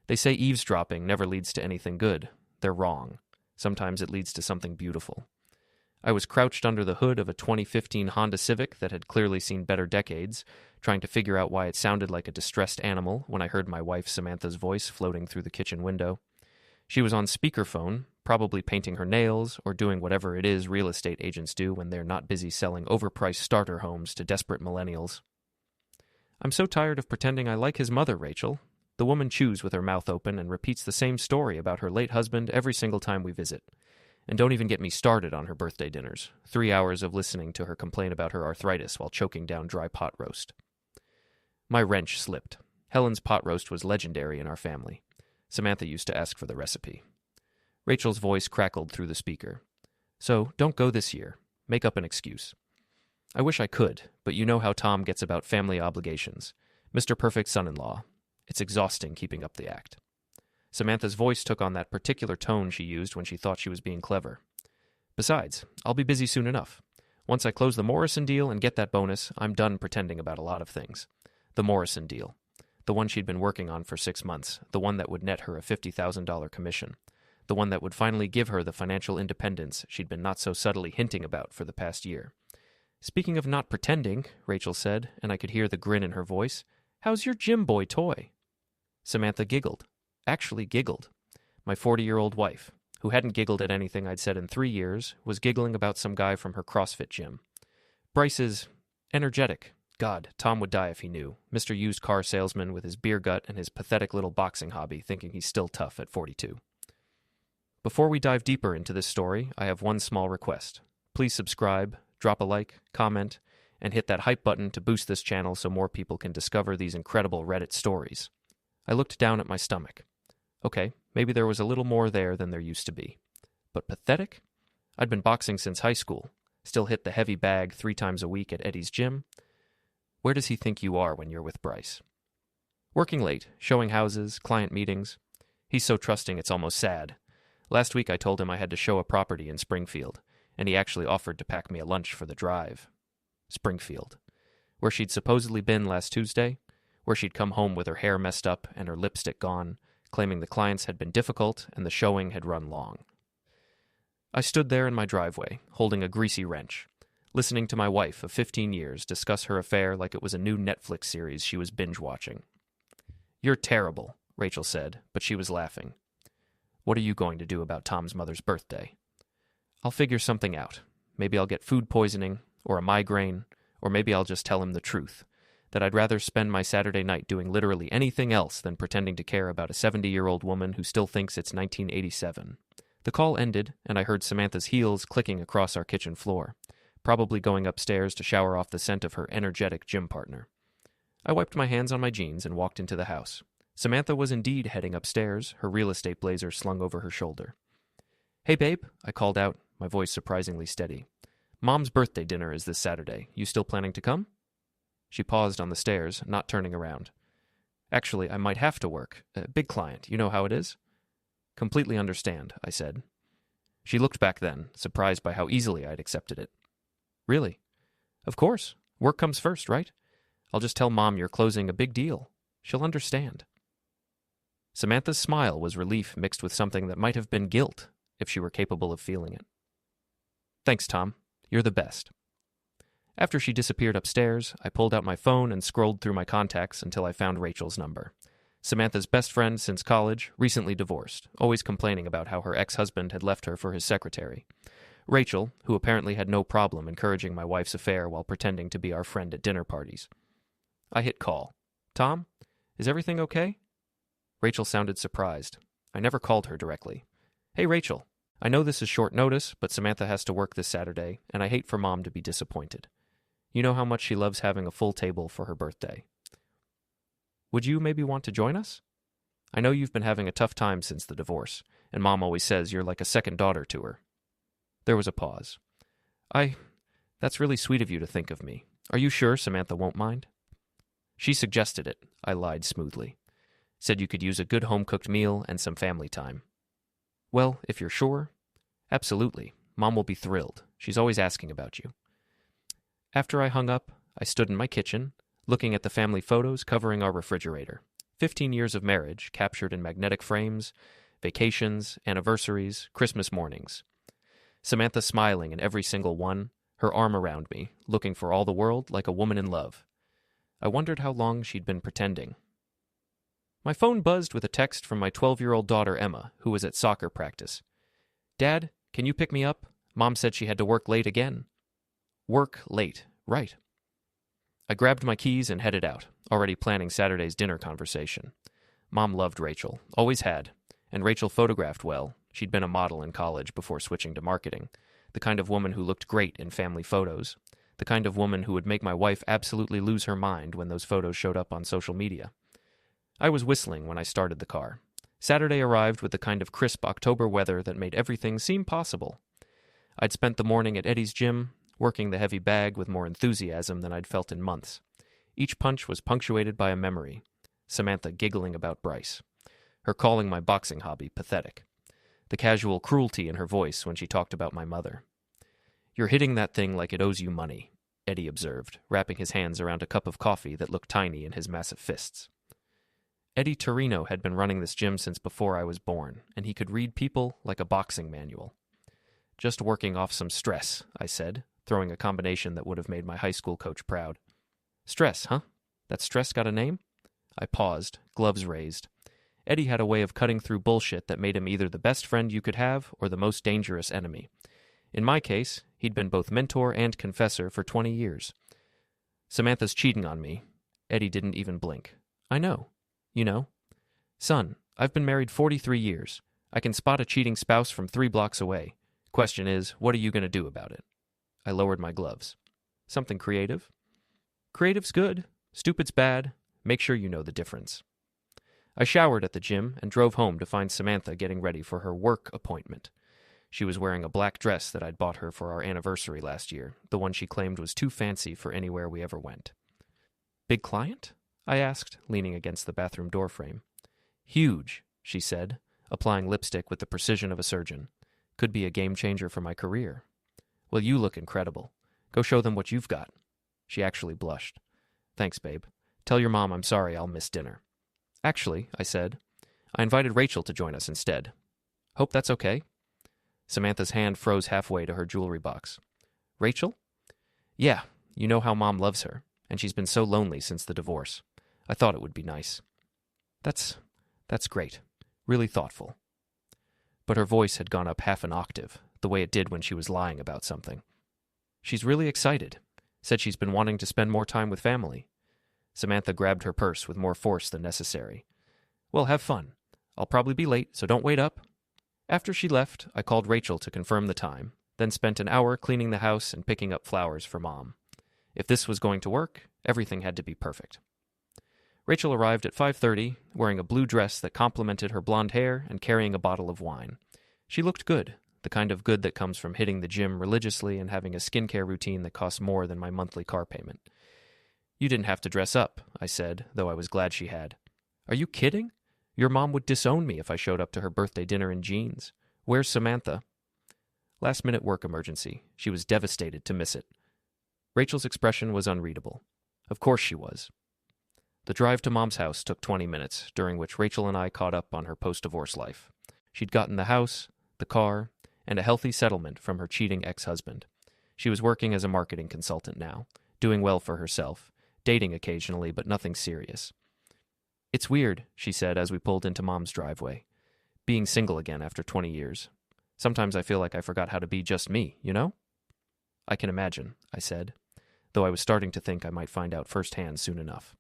They say eavesdropping never leads to anything good. They're wrong. Sometimes it leads to something beautiful. I was crouched under the hood of a 2015 Honda Civic that had clearly seen better decades, trying to figure out why it sounded like a distressed animal when I heard my wife Samantha's voice floating through the kitchen window. She was on speakerphone, probably painting her nails or doing whatever it is real estate agents do when they're not busy selling overpriced starter homes to desperate millennials. "I'm so tired of pretending I like his mother, Rachel." The woman chews with her mouth open and repeats the same story about her late husband every single time we visit. And don't even get me started on her birthday dinners. 3 hours of listening to her complain about her arthritis while choking down dry pot roast. My wrench slipped. Helen's pot roast was legendary in our family. Samantha used to ask for the recipe. Rachel's voice crackled through the speaker. "So, don't go this year. Make up an excuse." "I wish I could, but you know how Tom gets about family obligations. Mr. Perfect son-in-law. It's exhausting keeping up the act." Samantha's voice took on that particular tone she used when she thought she was being clever. "Besides, I'll be busy soon enough. Once I close the Morrison deal and get that bonus, I'm done pretending about a lot of things. The Morrison deal. The one she'd been working on for 6 months. The one that would net her a $50,000 commission. The one that would finally give her the financial independence she'd been not so subtly hinting about for the past year. "Speaking of not pretending," Rachel said, and I could hear the grin in her voice, "how's your gym boy toy?" Samantha giggled. Actually giggled. My 40-year-old wife, who hadn't giggled at anything I'd said in 3 years, was giggling about some guy from her CrossFit gym. "Bryce is energetic. God, Tom would die if he knew. Mr. Used Car Salesman with his beer gut and his pathetic little boxing hobby, thinking he's still tough at 42. Before we dive deeper into this story, I have one small request. Please subscribe, drop a like, comment, and hit that hype button to boost this channel so more people can discover these incredible Reddit stories. I looked down at my stomach. Okay, maybe there was a little more there than there used to be. But pathetic? I'd been boxing since high school, still hit the heavy bag 3 times a week at Eddie's gym. Where does he think you are when you're with Bryce? Working late, showing houses, client meetings. He's so trusting it's almost sad. Last week I told him I had to show a property in Springfield, and he actually offered to pack me a lunch for the drive. Springfield. Where she'd supposedly been last Tuesday, where she'd come home with her hair messed up and her lipstick gone, claiming the clients had been difficult and the showing had run long. I stood there in my driveway, holding a greasy wrench, listening to my wife of 15 years discuss her affair like it was a new Netflix series she was binge-watching. "You're terrible," Rachel said, but she was laughing. "What are you going to do about Tom's mother's birthday?" "I'll figure something out. Maybe I'll get food poisoning, or a migraine, or maybe I'll just tell him the truth, that I'd rather spend my Saturday night doing literally anything else than pretending to care about a 70-year-old woman who still thinks it's 1987. The call ended, and I heard Samantha's heels clicking across our kitchen floor, probably going upstairs to shower off the scent of her energetic gym partner. I wiped my hands on my jeans and walked into the house. Samantha was indeed heading upstairs, her real estate blazer slung over her shoulder. "Hey, babe," I called out, my voice surprisingly steady. "Mom's birthday dinner is this Saturday. You still planning to come?" She paused on the stairs, not turning around. "Actually, I might have to work. Big client, you know how it is?" "Completely understand," I said. She looked back then, surprised by how easily I'd accepted it. "Really?" "Of course. Work comes first, right? I'll just tell Mom you're closing a big deal. She'll understand." Samantha's smile was relief mixed with something that might have been guilt, if she were capable of feeling it. "Thanks, Tom. You're the best." After she disappeared upstairs, I pulled out my phone and scrolled through my contacts until I found Rachel's number. Samantha's best friend since college, recently divorced, always complaining about how her ex-husband had left her for his secretary. Rachel, who apparently had no problem encouraging my wife's affair while pretending to be our friend at dinner parties. I hit call. "Tom, is everything okay?" Rachel sounded surprised. I never called her directly. "Hey, Rachel. I know this is short notice, but Samantha has to work this Saturday, and I hate for Mom to be disappointed. You know how much she loves having a full table for her birthday. Would you maybe want to join us? I know you've been having a tough time since the divorce, and Mom always says you're like a second daughter to her." There was a pause. That's really sweet of you to think of me. Are you sure Samantha won't mind?" "She suggested it," I lied smoothly. "Said you could use a good home-cooked meal and some family time." "Well, if you're sure." "Absolutely. Mom will be thrilled. She's always asking about you." After I hung up, I stood in my kitchen, looking at the family photos covering our refrigerator. 15 years of marriage captured in magnetic frames, vacations, anniversaries, Christmas mornings. Samantha smiling in every single one, her arm around me, looking for all the world like a woman in love. I wondered how long she'd been pretending. My phone buzzed with a text from my 12-year-old daughter Emma, who was at soccer practice. "Dad, can you pick me up? Mom said she had to work late again." Work late, right. I grabbed my keys and headed out, already planning Saturday's dinner conversation. Mom loved Rachel, always had, and Rachel photographed well. She'd been a model in college before switching to marketing, the kind of woman who looked great in family photos, the kind of woman who would make my wife absolutely lose her mind when those photos showed up on social media. I was whistling when I started the car. Saturday arrived with the kind of crisp October weather that made everything seem possible. I'd spent the morning at Eddie's gym, working the heavy bag with more enthusiasm than I'd felt in months. Each punch was punctuated by a memory. Samantha giggling about Bryce. Her calling my boxing hobby pathetic. The casual cruelty in her voice when she talked about my mother. "You're hitting that thing like it owes you money," Eddie observed, wrapping his hands around a cup of coffee that looked tiny in his massive fists. Eddie Torino had been running this gym since before I was born, and he could read people like a boxing manual. "Just working off some stress," I said, throwing a combination that would have made my high school coach proud. "Stress, huh? That stress got a name?" I paused, gloves raised. Eddie had a way of cutting through bullshit that made him either the best friend you could have or the most dangerous enemy. In my case, he'd been both mentor and confessor for 20 years. "Samantha's cheating on me." Eddie didn't even blink. "I know. You know. Son, I've been married 43 years. I can spot a cheating spouse from 3 blocks away. Question is, what are you going to do about it?" I lowered my gloves. "Something creative?" "Creative's good. Stupid's bad. Make sure you know the difference." I showered at the gym and drove home to find Samantha getting ready for her work appointment. She was wearing a black dress that I'd bought her for our anniversary last year, the one she claimed was too fancy for anywhere we ever went. "Big client?" I asked, leaning against the bathroom doorframe. "Huge," she said, applying lipstick with the precision of a surgeon. "Could be a game changer for my career." "Well, you look incredible. Go show them what you've got." She actually blushed. "Thanks, babe. Tell your mom I'm sorry I'll miss dinner." "Actually," I said, "I invited Rachel to join us instead. Hope that's okay?" Samantha's hand froze halfway to her jewelry box. "Rachel?" "Yeah, you know how Mom loves her, and she's been so lonely since the divorce. I thought it would be nice." That's great. Really thoughtful." But her voice had gone up half an octave, the way it did when she was lying about something. "She's really excited. Said she's been wanting to spend more time with family." Samantha grabbed her purse with more force than necessary. "Well, have fun. I'll probably be late, so don't wait up." After she left, I called Rachel to confirm the time, then spent an hour cleaning the house and picking up flowers for Mom. If this was going to work, everything had to be perfect. Rachel arrived at 5:30, wearing a blue dress that complemented her blonde hair and carrying a bottle of wine. She looked good, the kind of good that comes from hitting the gym religiously and having a skincare routine that costs more than my monthly car payment. "You didn't have to dress up," I said, though I was glad she had. "Are you kidding? Your mom would disown me if I showed up to her birthday dinner in jeans. Where's Samantha?" Last-minute work emergency. She was devastated to miss it. Rachel's expression was unreadable. Of course she was. The drive to Mom's house took 20 minutes, during which Rachel and I caught up on her post-divorce life. She'd gotten the house, the car, and a healthy settlement from her cheating ex-husband. She was working as a marketing consultant now, doing well for herself, dating occasionally, but nothing serious. "It's weird," she said as we pulled into Mom's driveway. "Being single again after 20 years. Sometimes I feel like I forgot how to be just me, you know?" "I can imagine," I said, though I was starting to think I might find out firsthand soon enough.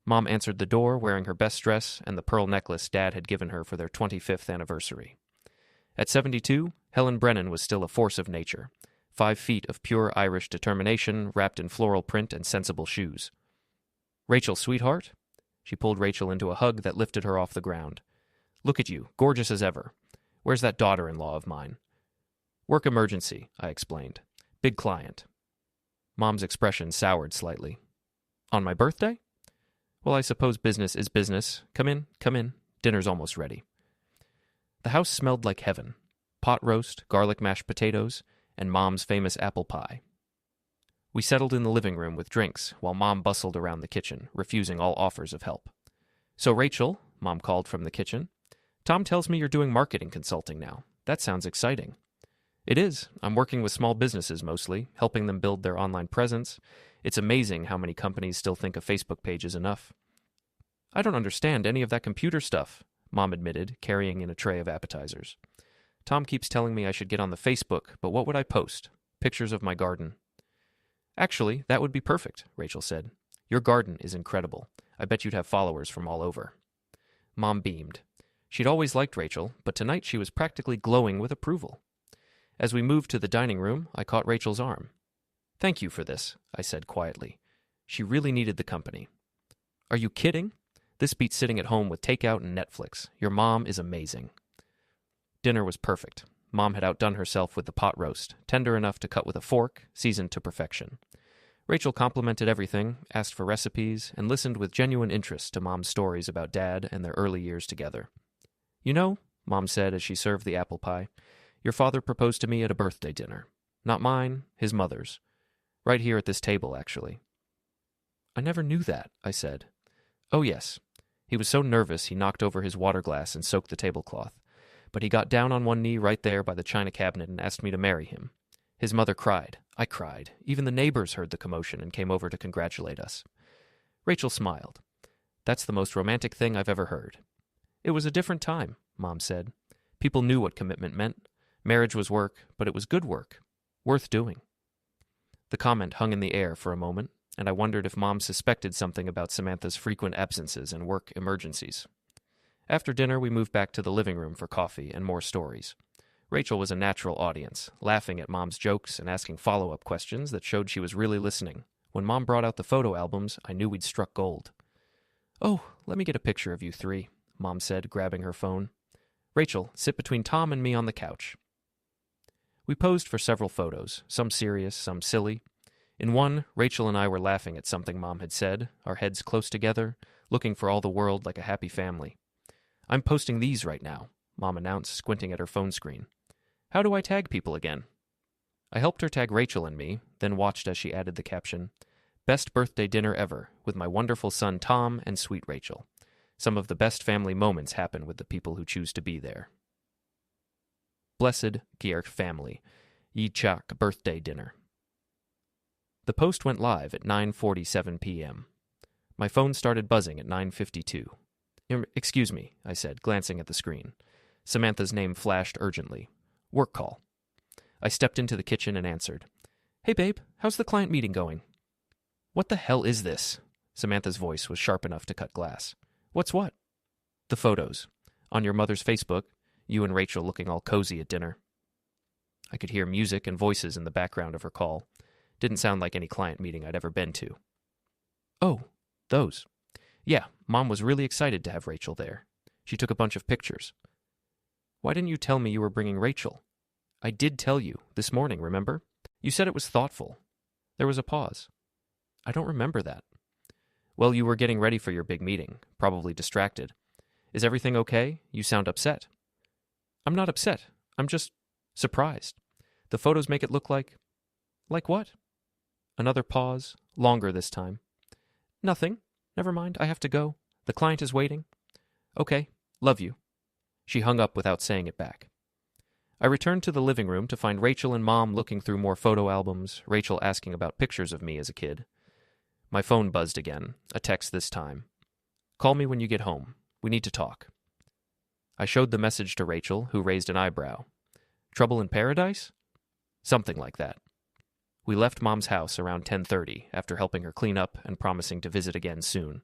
Mom answered the door wearing her best dress and the pearl necklace Dad had given her for their 25th anniversary. At 72, Helen Brennan was still a force of nature, 5 feet of pure Irish determination wrapped in floral print and sensible shoes. "Rachel, sweetheart?" She pulled Rachel into a hug that lifted her off the ground. "Look at you, gorgeous as ever. Where's that daughter-in-law of mine?" "Work emergency," I explained. "Big client." Mom's expression soured slightly. "On my birthday?" "Well, I suppose business is business. Come in, come in. Dinner's almost ready." The house smelled like heaven. Pot roast, garlic mashed potatoes, and Mom's famous apple pie. We settled in the living room with drinks while Mom bustled around the kitchen, refusing all offers of help. So Rachel, Mom called from the kitchen, Tom tells me you're doing marketing consulting now. That sounds exciting. It is. I'm working with small businesses mostly, helping them build their online presence. It's amazing how many companies still think a Facebook page is enough. I don't understand any of that computer stuff, Mom admitted, carrying in a tray of appetizers. Tom keeps telling me I should get on the Facebook, but what would I post? Pictures of my garden. Actually, that would be perfect, Rachel said. Your garden is incredible. I bet you'd have followers from all over. Mom beamed. She'd always liked Rachel, but tonight she was practically glowing with approval. As we moved to the dining room, I caught Rachel's arm. Thank you for this, I said quietly. She really needed the company. Are you kidding? This beats sitting at home with takeout and Netflix. Your mom is amazing. Dinner was perfect. Mom had outdone herself with the pot roast, tender enough to cut with a fork, seasoned to perfection. Rachel complimented everything, asked for recipes, and listened with genuine interest to Mom's stories about Dad and their early years together. You know, Mom said as she served the apple pie, your father proposed to me at a birthday dinner. Not mine, his mother's. Right here at this table, actually. I never knew that, I said. Oh, yes. He was so nervous he knocked over his water glass and soaked the tablecloth. But he got down on one knee right there by the china cabinet and asked me to marry him. His mother cried. I cried. Even the neighbors heard the commotion and came over to congratulate us. Rachel smiled. That's the most romantic thing I've ever heard. It was a different time, Mom said. People knew what commitment meant. Marriage was work, but it was good work. Worth doing. The comment hung in the air for a moment, and I wondered if Mom suspected something about Samantha's frequent absences and work emergencies. After dinner, we moved back to the living room for coffee and more stories. Rachel was a natural audience, laughing at Mom's jokes and asking follow-up questions that showed she was really listening. When Mom brought out the photo albums, I knew we'd struck gold. Oh, let me get a picture of you three, Mom said, grabbing her phone. Rachel, sit between Tom and me on the couch. We posed for several photos, some serious, some silly. In one, Rachel and I were laughing at something Mom had said, our heads close together, looking for all the world like a happy family. I'm posting these right now, Mom announced, squinting at her phone screen. How do I tag people again? I helped her tag Rachel and me, then watched as she added the caption, Best birthday dinner ever, with my wonderful son Tom and sweet Rachel. Some of the best family moments happen with the people who choose to be there. Blessed Gierk family, Yi Chak birthday dinner. The post went live at 9:47 p.m. My phone started buzzing at 9:52. Excuse me, I said, glancing at the screen. Samantha's name flashed urgently. Work call. I stepped into the kitchen and answered. Hey, babe, how's the client meeting going? What the hell is this? Samantha's voice was sharp enough to cut glass. What's what? The photos. On your mother's Facebook, you and Rachel looking all cozy at dinner. I could hear music and voices in the background of her call. Didn't sound like any client meeting I'd ever been to. Oh, those. Yeah, Mom was really excited to have Rachel there. She took a bunch of pictures. Why didn't you tell me you were bringing Rachel? I did tell you, this morning, remember? You said it was thoughtful. There was a pause. I don't remember that. Well, you were getting ready for your big meeting, probably distracted. Is everything okay? You sound upset. I'm not upset. I'm just surprised. The photos make it look like... Like what? Another pause, longer this time. Nothing. Never mind, I have to go. The client is waiting. Okay, love you. She hung up without saying it back. I returned to the living room to find Rachel and Mom looking through more photo albums, Rachel asking about pictures of me as a kid. My phone buzzed again, a text this time. Call me when you get home. We need to talk. I showed the message to Rachel, who raised an eyebrow. Trouble in paradise? Something like that. We left Mom's house around 10:30 after helping her clean up and promising to visit again soon.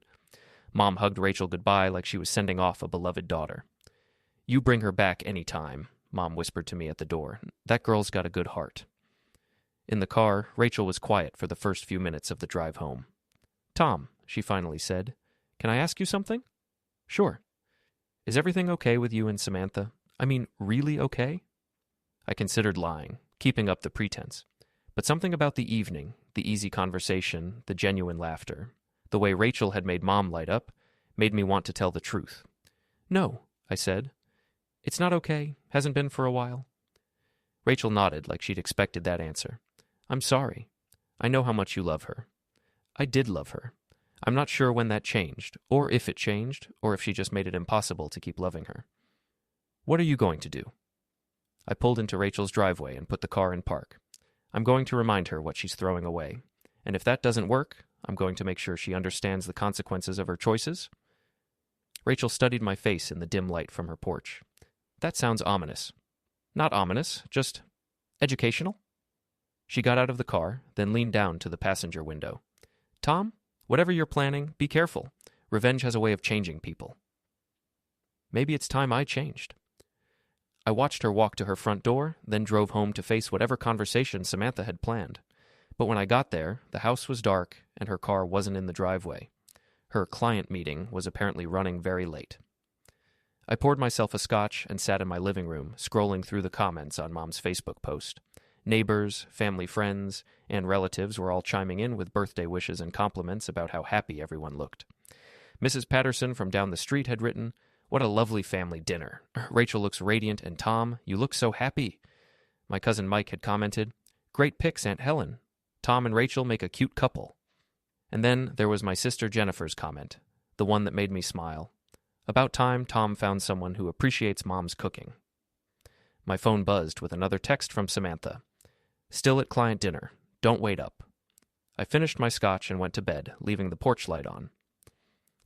Mom hugged Rachel goodbye like she was sending off a beloved daughter. You bring her back any time, Mom whispered to me at the door. That girl's got a good heart. In the car, Rachel was quiet for the first few minutes of the drive home. Tom, she finally said, can I ask you something? Sure. Is everything okay with you and Samantha? I mean, really okay? I considered lying, keeping up the pretense. But something about the evening, the easy conversation, the genuine laughter, the way Rachel had made Mom light up, made me want to tell the truth. No, I said. It's not okay. Hasn't been for a while. Rachel nodded like she'd expected that answer. I'm sorry. I know how much you love her. I did love her. I'm not sure when that changed, or if it changed, or if she just made it impossible to keep loving her. What are you going to do? I pulled into Rachel's driveway and put the car in park. I'm going to remind her what she's throwing away. And if that doesn't work, I'm going to make sure she understands the consequences of her choices. Rachel studied my face in the dim light from her porch. That sounds ominous. Not ominous, just educational. She got out of the car, then leaned down to the passenger window. Tom, whatever you're planning, be careful. Revenge has a way of changing people. Maybe it's time I changed. I watched her walk to her front door, then drove home to face whatever conversation Samantha had planned. But when I got there, the house was dark and her car wasn't in the driveway. Her client meeting was apparently running very late. I poured myself a scotch and sat in my living room, scrolling through the comments on Mom's Facebook post. Neighbors, family friends, and relatives were all chiming in with birthday wishes and compliments about how happy everyone looked. Mrs. Patterson from down the street had written, "What a lovely family dinner. Rachel looks radiant, and Tom, you look so happy." My cousin Mike had commented, "Great pics, Aunt Helen. Tom and Rachel make a cute couple." And then there was my sister Jennifer's comment, the one that made me smile. About time Tom found someone who appreciates Mom's cooking. My phone buzzed with another text from Samantha. "Still at client dinner. Don't wait up." I finished my scotch and went to bed, leaving the porch light on.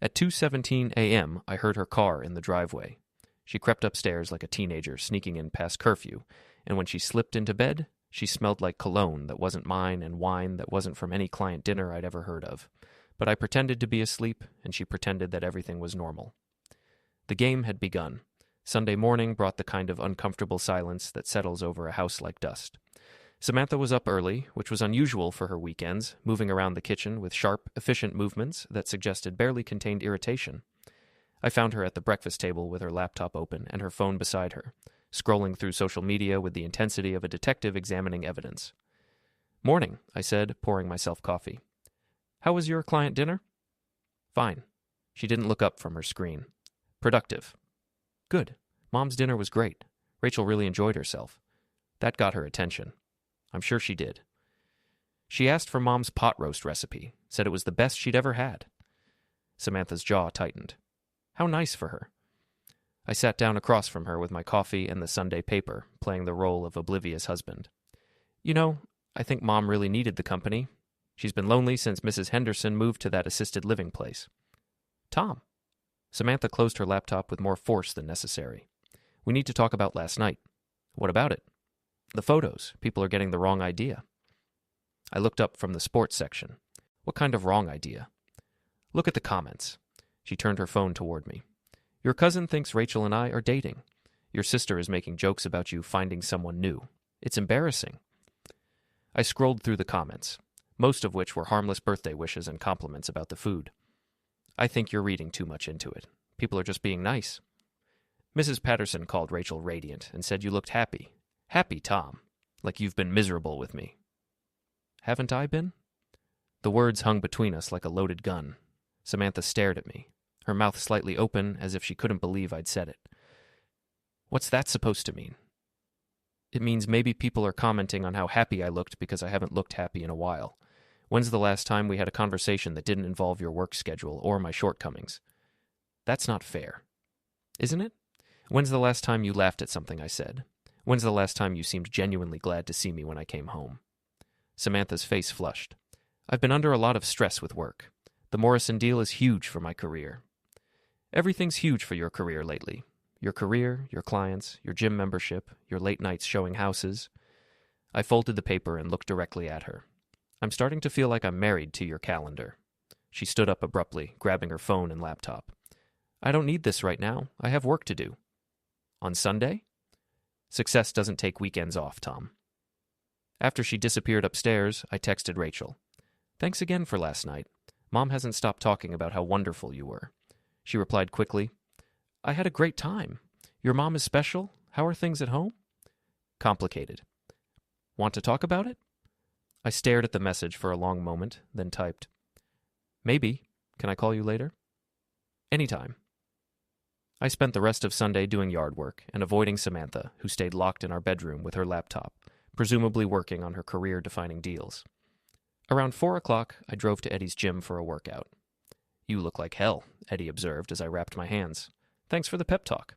At 2:17 a.m., I heard her car in the driveway. She crept upstairs like a teenager sneaking in past curfew, and when she slipped into bed, she smelled like cologne that wasn't mine and wine that wasn't from any client dinner I'd ever heard of. But I pretended to be asleep, and she pretended that everything was normal. The game had begun. Sunday morning brought the kind of uncomfortable silence that settles over a house like dust. Samantha was up early, which was unusual for her weekends, moving around the kitchen with sharp, efficient movements that suggested barely contained irritation. I found her at the breakfast table with her laptop open and her phone beside her, scrolling through social media with the intensity of a detective examining evidence. "Morning," I said, pouring myself coffee. "How was your client dinner?" "Fine." She didn't look up from her screen. "Productive." "Good. Mom's dinner was great. Rachel really enjoyed herself." That got her attention. I'm sure she did. She asked for Mom's pot roast recipe, said it was the best she'd ever had. Samantha's jaw tightened. How nice for her. I sat down across from her with my coffee and the Sunday paper, playing the role of oblivious husband. "You know, I think Mom really needed the company. She's been lonely since Mrs. Henderson moved to that assisted living place." "Tom." Samantha closed her laptop with more force than necessary. "We need to talk about last night." "What about it?" "The photos. People are getting the wrong idea." I looked up from the sports section. "What kind of wrong idea?" "Look at the comments." She turned her phone toward me. "Your cousin thinks Rachel and I are dating. Your sister is making jokes about you finding someone new. It's embarrassing." I scrolled through the comments, most of which were harmless birthday wishes and compliments about the food. "I think you're reading too much into it. People are just being nice." Mrs. Patterson called Rachel radiant and said you looked happy. "Happy, Tom. Like you've been miserable with me." "Haven't I been?" The words hung between us like a loaded gun. Samantha stared at me, her mouth slightly open as if she couldn't believe I'd said it. "What's that supposed to mean?" "It means maybe people are commenting on how happy I looked because I haven't looked happy in a while. When's the last time we had a conversation that didn't involve your work schedule or my shortcomings?" "That's not fair." "Isn't it? When's the last time you laughed at something I said? When's the last time you seemed genuinely glad to see me when I came home?" Samantha's face flushed. "I've been under a lot of stress with work. The Morrison deal is huge for my career." "Everything's huge for your career lately. Your career, your clients, your gym membership, your late nights showing houses." I folded the paper and looked directly at her. "I'm starting to feel like I'm married to your calendar." She stood up abruptly, grabbing her phone and laptop. "I don't need this right now. I have work to do." "On Sunday?" "Success doesn't take weekends off, Tom." After she disappeared upstairs, I texted Rachel. "Thanks again for last night. Mom hasn't stopped talking about how wonderful you were." She replied quickly, "I had a great time. Your mom is special. How are things at home?" "Complicated." "Want to talk about it?" I stared at the message for a long moment, then typed, "Maybe. Can I call you later?" "Anytime." I spent the rest of Sunday doing yard work and avoiding Samantha, who stayed locked in our bedroom with her laptop, presumably working on her career-defining deals. Around 4 o'clock, I drove to Eddie's gym for a workout. You look like hell, Eddie observed as I wrapped my hands. Thanks for the pep talk.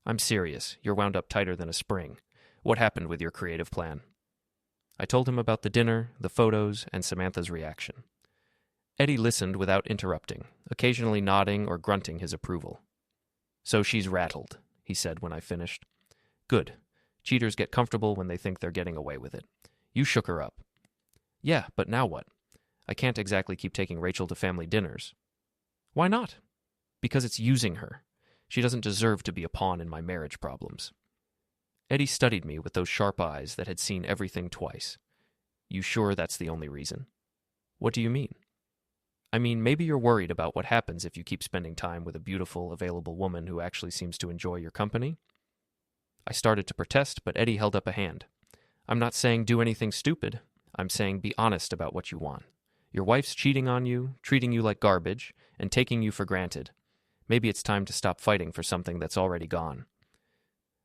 I'm serious. You're wound up tighter than a spring. What happened with your creative plan? I told him about the dinner, the photos, and Samantha's reaction. Eddie listened without interrupting, occasionally nodding or grunting his approval. So she's rattled, he said when I finished. Good. Cheaters get comfortable when they think they're getting away with it. You shook her up. Yeah, but now what? I can't exactly keep taking Rachel to family dinners. Why not? Because it's using her. She doesn't deserve to be a pawn in my marriage problems. Eddie studied me with those sharp eyes that had seen everything twice. You sure that's the only reason? What do you mean? I mean, maybe you're worried about what happens if you keep spending time with a beautiful, available woman who actually seems to enjoy your company? I started to protest, but Eddie held up a hand. I'm not saying do anything stupid. I'm saying be honest about what you want. Your wife's cheating on you, treating you like garbage, and taking you for granted. Maybe it's time to stop fighting for something that's already gone.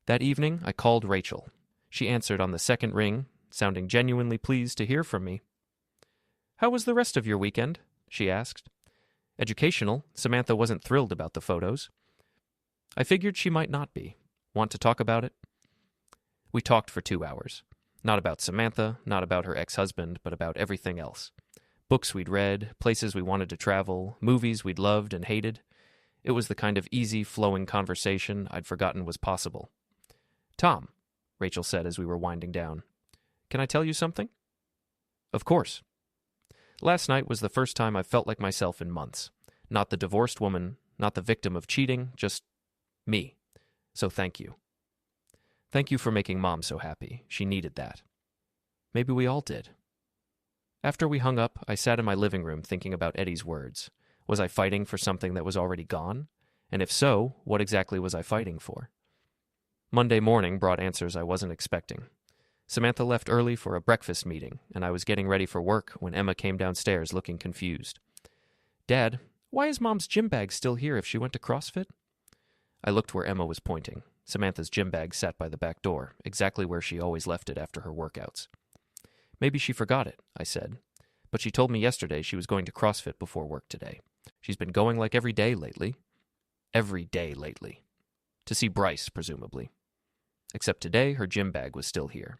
That evening, I called Rachel. She answered on the second ring, sounding genuinely pleased to hear from me. How was the rest of your weekend? She asked. Educational. Samantha wasn't thrilled about the photos. I figured she might not be. Want to talk about it? We talked for 2 hours. Not about Samantha, not about her ex-husband, but about everything else. Books we'd read, places we wanted to travel, movies we'd loved and hated. It was the kind of easy, flowing conversation I'd forgotten was possible. Tom, Rachel said as we were winding down, can I tell you something? Of course. Last night was the first time I felt like myself in months. Not the divorced woman, not the victim of cheating, just me. So thank you. Thank you for making Mom so happy. She needed that. Maybe we all did. After we hung up, I sat in my living room thinking about Eddie's words. Was I fighting for something that was already gone? And if so, what exactly was I fighting for? Monday morning brought answers I wasn't expecting. Samantha left early for a breakfast meeting, and I was getting ready for work when Emma came downstairs looking confused. Dad, why is Mom's gym bag still here if she went to CrossFit? I looked where Emma was pointing. Samantha's gym bag sat by the back door, exactly where she always left it after her workouts. Maybe she forgot it, I said. But she told me yesterday she was going to CrossFit before work today. She's been going like every day lately. Every day lately. To see Bryce, presumably. Except today, her gym bag was still here.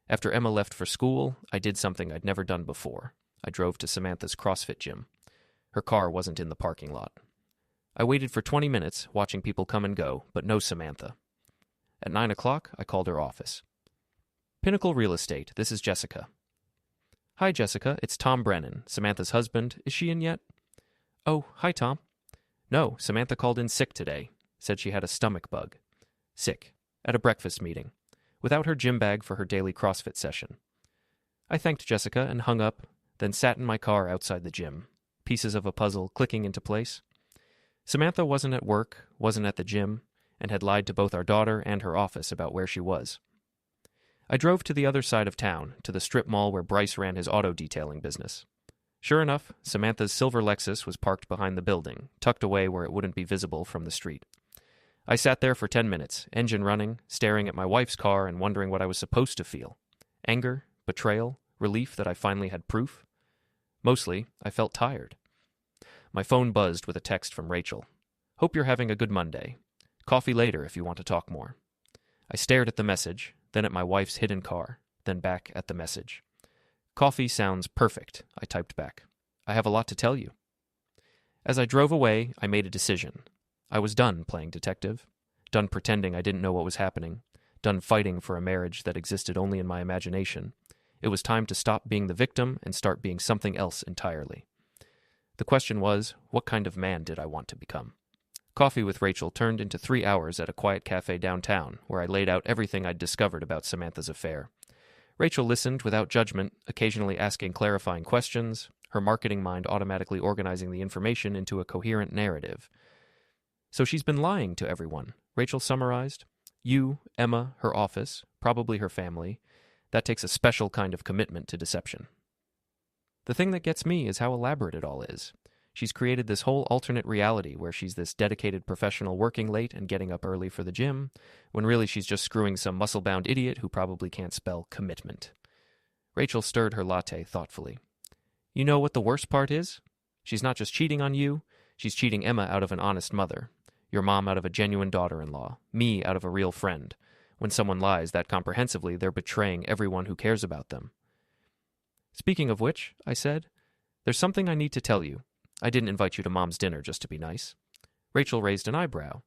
After Emma left for school, I did something I'd never done before. I drove to Samantha's CrossFit gym. Her car wasn't in the parking lot. I waited for 20 minutes, watching people come and go, but no Samantha. At 9 o'clock, I called her office. Pinnacle Real Estate, this is Jessica. Hi, Jessica, it's Tom Brennan, Samantha's husband. Is she in yet? Oh, hi, Tom. No, Samantha called in sick today. Said she had a stomach bug. Sick. At a breakfast meeting. Without her gym bag for her daily CrossFit session. I thanked Jessica and hung up, then sat in my car outside the gym, pieces of a puzzle clicking into place. Samantha wasn't at work, wasn't at the gym, and had lied to both our daughter and her office about where she was. I drove to the other side of town, to the strip mall where Bryce ran his auto detailing business. Sure enough, Samantha's silver Lexus was parked behind the building, tucked away where it wouldn't be visible from the street. I sat there for 10 minutes, engine running, staring at my wife's car and wondering what I was supposed to feel. Anger, betrayal, relief that I finally had proof. Mostly, I felt tired. My phone buzzed with a text from Rachel. Hope you're having a good Monday. Coffee later if you want to talk more. I stared at the message, then at my wife's hidden car, then back at the message. Coffee sounds perfect, I typed back. I have a lot to tell you. As I drove away, I made a decision. I was done playing detective, done pretending I didn't know what was happening, done fighting for a marriage that existed only in my imagination. It was time to stop being the victim and start being something else entirely. The question was, what kind of man did I want to become? Coffee with Rachel turned into 3 hours at a quiet cafe downtown, where I laid out everything I'd discovered about Samantha's affair. Rachel listened without judgment, occasionally asking clarifying questions, her marketing mind automatically organizing the information into a coherent narrative. So she's been lying to everyone, Rachel summarized. You, Emma, her office, probably her family. That takes a special kind of commitment to deception. The thing that gets me is how elaborate it all is. She's created this whole alternate reality where she's this dedicated professional working late and getting up early for the gym, when really she's just screwing some muscle-bound idiot who probably can't spell commitment. Rachel stirred her latte thoughtfully. You know what the worst part is? She's not just cheating on you, She's cheating Emma out of an honest mother, your mom out of a genuine daughter-in-law, me out of a real friend. When someone lies that comprehensively, they're betraying everyone who cares about them. Speaking of which, I said, there's something I need to tell you. I didn't invite you to Mom's dinner just to be nice. Rachel raised an eyebrow.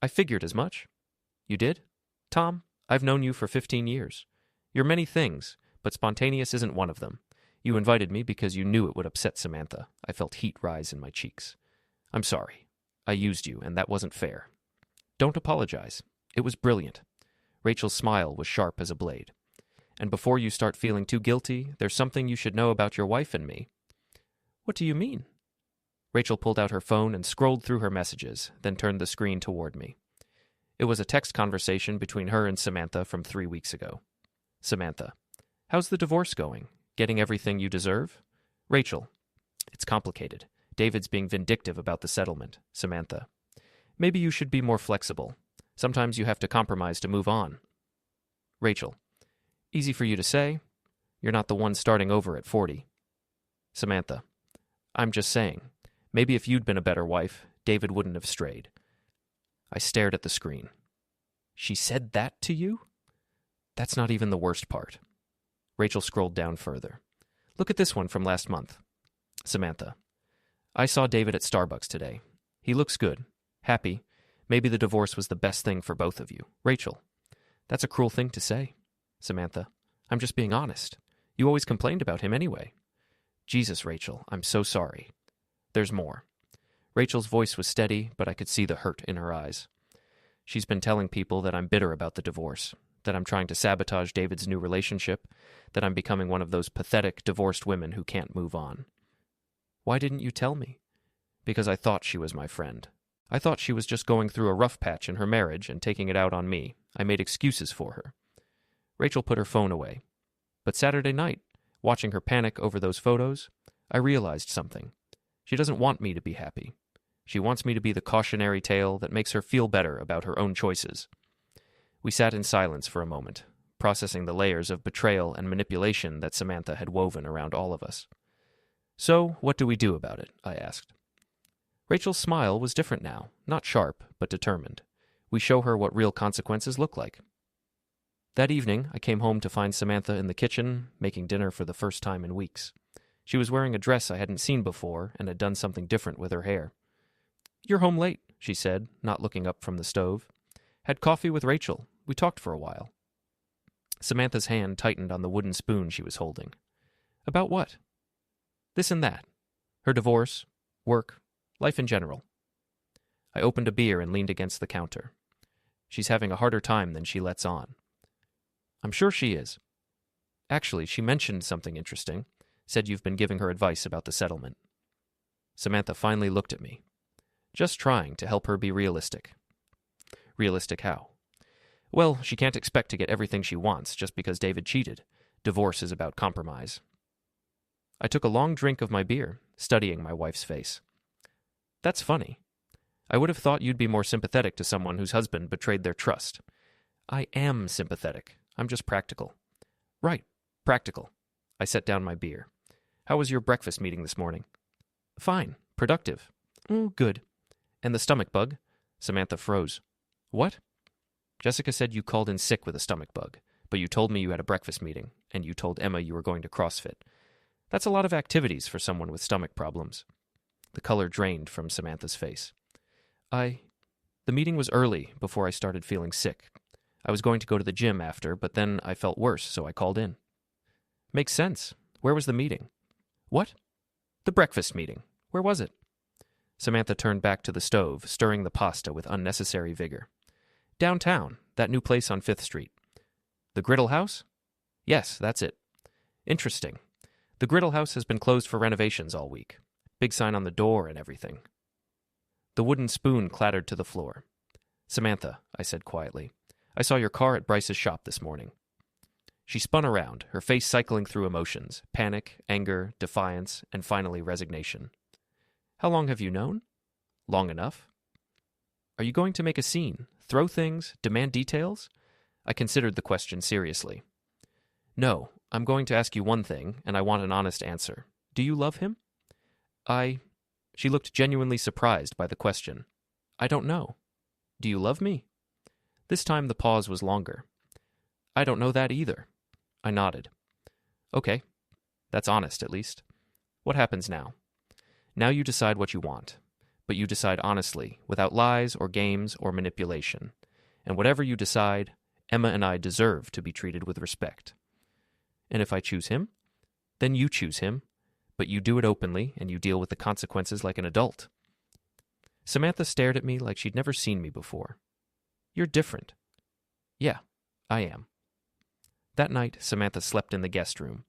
I figured as much. You did? Tom, I've known you for 15 years. You're many things, but spontaneous isn't one of them. You invited me because you knew it would upset Samantha. I felt heat rise in my cheeks. I'm sorry. I used you, and that wasn't fair. Don't apologize. It was brilliant. Rachel's smile was sharp as a blade. And before you start feeling too guilty, there's something you should know about your wife and me. What do you mean? Rachel pulled out her phone and scrolled through her messages, then turned the screen toward me. It was a text conversation between her and Samantha from 3 weeks ago. Samantha, how's the divorce going? Getting everything you deserve? Rachel, it's complicated. David's being vindictive about the settlement. Samantha, maybe you should be more flexible. Sometimes you have to compromise to move on. Rachel, easy for you to say. You're not the one starting over at 40. Samantha, I'm just saying. Maybe if you'd been a better wife, David wouldn't have strayed. I stared at the screen. She said that to you? That's not even the worst part. Rachel scrolled down further. Look at this one from last month. Samantha, I saw David at Starbucks today. He looks good, happy. Maybe the divorce was the best thing for both of you. Rachel, that's a cruel thing to say. Samantha, I'm just being honest. You always complained about him anyway. Jesus, Rachel, I'm so sorry. There's more. Rachel's voice was steady, but I could see the hurt in her eyes. She's been telling people that I'm bitter about the divorce, that I'm trying to sabotage David's new relationship, that I'm becoming one of those pathetic divorced women who can't move on. Why didn't you tell me? Because I thought she was my friend. I thought she was just going through a rough patch in her marriage and taking it out on me. I made excuses for her. Rachel put her phone away. But Saturday night, watching her panic over those photos, I realized something. She doesn't want me to be happy. She wants me to be the cautionary tale that makes her feel better about her own choices. We sat in silence for a moment, processing the layers of betrayal and manipulation that Samantha had woven around all of us. So, what do we do about it? I asked. Rachel's smile was different now, not sharp, but determined. We show her what real consequences look like. That evening, I came home to find Samantha in the kitchen, making dinner for the first time in weeks. She was wearing a dress I hadn't seen before and had done something different with her hair. You're home late, she said, not looking up from the stove. Had coffee with Rachel. We talked for a while. Samantha's hand tightened on the wooden spoon she was holding. About what? This and that. Her divorce, work, life in general. I opened a beer and leaned against the counter. She's having a harder time than she lets on. I'm sure she is. Actually, she mentioned something interesting. Said you've been giving her advice about the settlement. Samantha finally looked at me. Just trying to help her be realistic. Realistic how? Well, she can't expect to get everything she wants just because David cheated. Divorce is about compromise. I took a long drink of my beer, studying my wife's face. That's funny. I would have thought you'd be more sympathetic to someone whose husband betrayed their trust. I am sympathetic. I'm just practical. Right, practical. I set down my beer. How was your breakfast meeting this morning? Fine. Productive. Good. And the stomach bug? Samantha froze. What? Jessica said you called in sick with a stomach bug, but you told me you had a breakfast meeting, and you told Emma you were going to CrossFit. That's a lot of activities for someone with stomach problems. The color drained from Samantha's face. The meeting was early, before I started feeling sick. I was going to go to the gym after, but then I felt worse, so I called in. Makes sense. Where was the meeting? What? The breakfast meeting. Where was it? Samantha turned back to the stove, stirring the pasta with unnecessary vigor. Downtown, that new place on 5th Street. The Griddle House? Yes, that's it. Interesting. The Griddle House has been closed for renovations all week. Big sign on the door and everything. The wooden spoon clattered to the floor. Samantha, I said quietly, I saw your car at Bryce's shop this morning. She spun around, her face cycling through emotions, panic, anger, defiance, and finally resignation. How long have you known? Long enough. Are you going to make a scene, throw things, demand details? I considered the question seriously. No, I'm going to ask you one thing, and I want an honest answer. Do you love him? She looked genuinely surprised by the question. I don't know. Do you love me? This time the pause was longer. I don't know that either. I nodded. Okay. That's honest, at least. What happens now? Now you decide what you want, but you decide honestly, without lies or games or manipulation. And whatever you decide, Emma and I deserve to be treated with respect. And if I choose him, then you choose him, but you do it openly and you deal with the consequences like an adult. Samantha stared at me like she'd never seen me before. You're different. Yeah, I am. That night, Samantha slept in the guest room.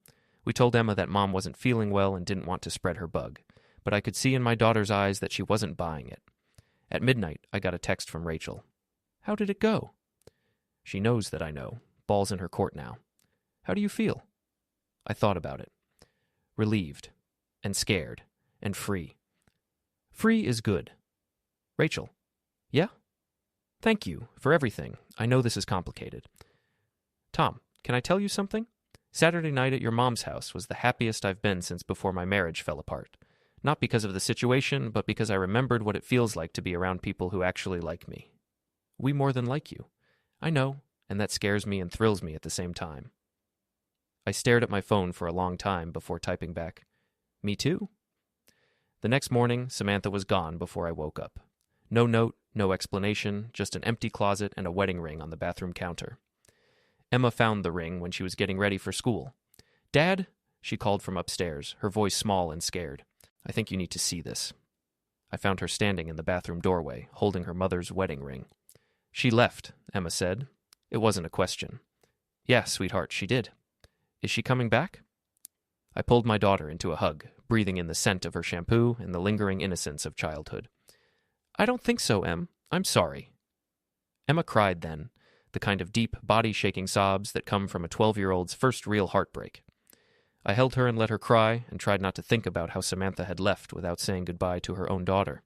We told Emma that Mom wasn't feeling well and didn't want to spread her bug, but I could see in my daughter's eyes that she wasn't buying it. At midnight, I got a text from Rachel. How did it go? She knows that I know. Ball's in her court now. How do you feel? I thought about it. Relieved, and scared, and free. Free is good. Rachel. Yeah? Thank you for everything. I know this is complicated. Tom, can I tell you something? Saturday night at your mom's house was the happiest I've been since before my marriage fell apart. Not because of the situation, but because I remembered what it feels like to be around people who actually like me. We more than like you. I know, and that scares me and thrills me at the same time. I stared at my phone for a long time before typing back, Me too? The next morning, Samantha was gone before I woke up. No note, no explanation, just an empty closet and a wedding ring on the bathroom counter. Emma found the ring when she was getting ready for school. Dad, she called from upstairs, her voice small and scared. I think you need to see this. I found her standing in the bathroom doorway, holding her mother's wedding ring. She left, Emma said. It wasn't a question. Yeah, sweetheart, she did. Is she coming back? I pulled my daughter into a hug, breathing in the scent of her shampoo and the lingering innocence of childhood. I don't think so, Em. I'm sorry. Emma cried then, the kind of deep, body-shaking sobs that come from a 12-year-old's first real heartbreak. I held her and let her cry and tried not to think about how Samantha had left without saying goodbye to her own daughter.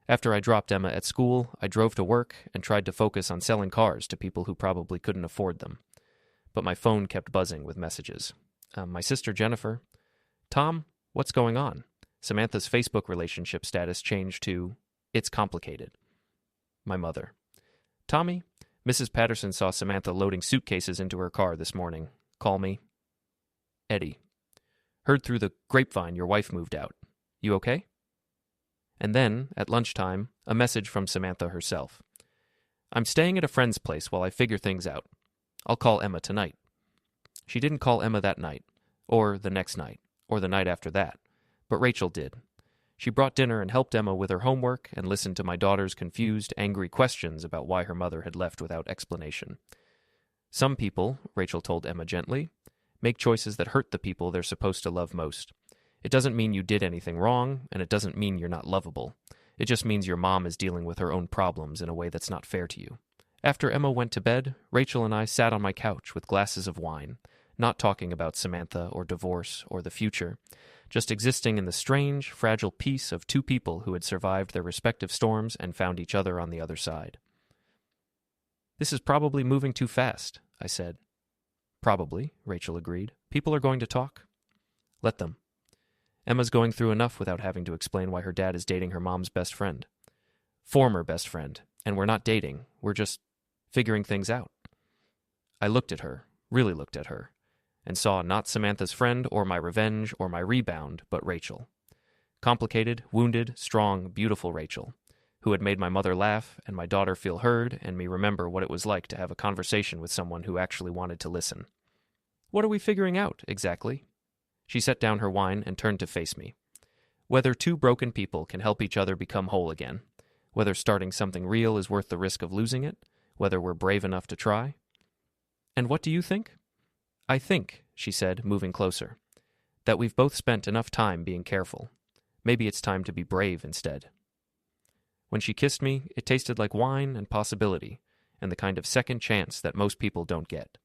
After I dropped Emma at school, I drove to work and tried to focus on selling cars to people who probably couldn't afford them. But my phone kept buzzing with messages. My sister Jennifer. Tom, what's going on? Samantha's Facebook relationship status changed to, It's complicated. My mother. Tommy, Mrs. Patterson saw Samantha loading suitcases into her car this morning. Call me. Eddie. Heard through the grapevine your wife moved out. You okay? And then, at lunchtime, a message from Samantha herself. I'm staying at a friend's place while I figure things out. I'll call Emma tonight. She didn't call Emma that night, or the next night, or the night after that, but Rachel did. She brought dinner and helped Emma with her homework and listened to my daughter's confused, angry questions about why her mother had left without explanation. Some people, Rachel told Emma gently, make choices that hurt the people they're supposed to love most. It doesn't mean you did anything wrong, and it doesn't mean you're not lovable. It just means your mom is dealing with her own problems in a way that's not fair to you. After Emma went to bed, Rachel and I sat on my couch with glasses of wine, not talking about Samantha or divorce or the future, just existing in the strange, fragile peace of two people who had survived their respective storms and found each other on the other side. This is probably moving too fast, I said. Probably, Rachel agreed. People are going to talk. Let them. Emma's going through enough without having to explain why her dad is dating her mom's best friend. Former best friend, and we're not dating, we're just figuring things out. I looked at her, really looked at her, and saw not Samantha's friend or my revenge or my rebound, but Rachel. Complicated, wounded, strong, beautiful Rachel, who had made my mother laugh and my daughter feel heard and me remember what it was like to have a conversation with someone who actually wanted to listen. What are we figuring out, exactly? She set down her wine and turned to face me. Whether two broken people can help each other become whole again, whether starting something real is worth the risk of losing it, whether we're brave enough to try. And what do you think? I think, she said, moving closer, that we've both spent enough time being careful. Maybe it's time to be brave instead. When she kissed me, it tasted like wine and possibility, and the kind of second chance that most people don't get.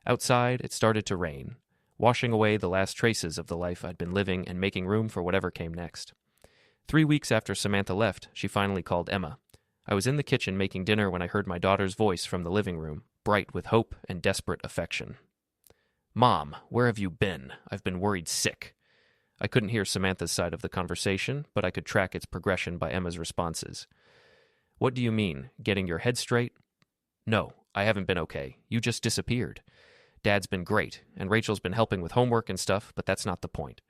Outside, it started to rain, washing away the last traces of the life I'd been living and making room for whatever came next. 3 weeks after Samantha left, she finally called Emma. I was in the kitchen making dinner when I heard my daughter's voice from the living room, bright with hope and desperate affection. Mom, where have you been? I've been worried sick. I couldn't hear Samantha's side of the conversation, but I could track its progression by Emma's responses. What do you mean, getting your head straight? No, I haven't been okay. You just disappeared. Dad's been great, and Rachel's been helping with homework and stuff, but that's not the point.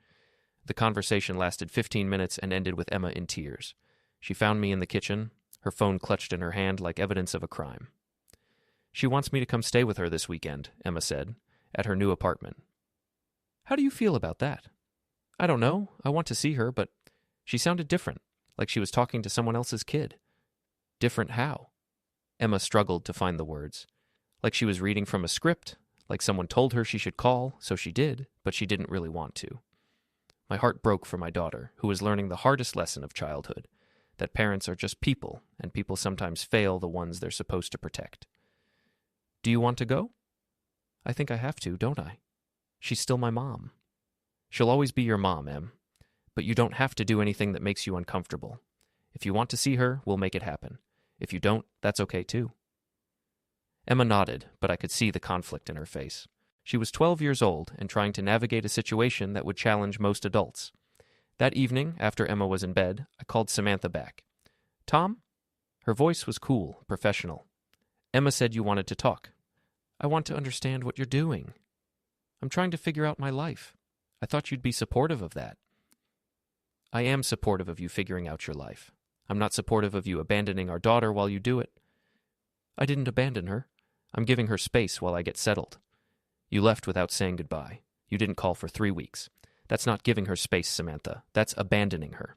The conversation lasted 15 minutes and ended with Emma in tears. She found me in the kitchen, her phone clutched in her hand like evidence of a crime. She wants me to come stay with her this weekend, Emma said, at her new apartment. How do you feel about that? I don't know. I want to see her, but she sounded different, like she was talking to someone else's kid. Different how? Emma struggled to find the words. Like she was reading from a script, like someone told her she should call, so she did, but she didn't really want to. My heart broke for my daughter, who was learning the hardest lesson of childhood, that parents are just people, and people sometimes fail the ones they're supposed to protect. Do you want to go? I think I have to, don't I? She's still my mom. She'll always be your mom, Em. But you don't have to do anything that makes you uncomfortable. If you want to see her, we'll make it happen. If you don't, that's okay too. Emma nodded, but I could see the conflict in her face. She was 12 years old and trying to navigate a situation that would challenge most adults. That evening, after Emma was in bed, I called Samantha back. Tom? Her voice was cool, professional. Emma said you wanted to talk. I want to understand what you're doing. I'm trying to figure out my life. I thought you'd be supportive of that. I am supportive of you figuring out your life. I'm not supportive of you abandoning our daughter while you do it. I didn't abandon her. I'm giving her space while I get settled. You left without saying goodbye. You didn't call for 3 weeks. That's not giving her space, Samantha. That's abandoning her.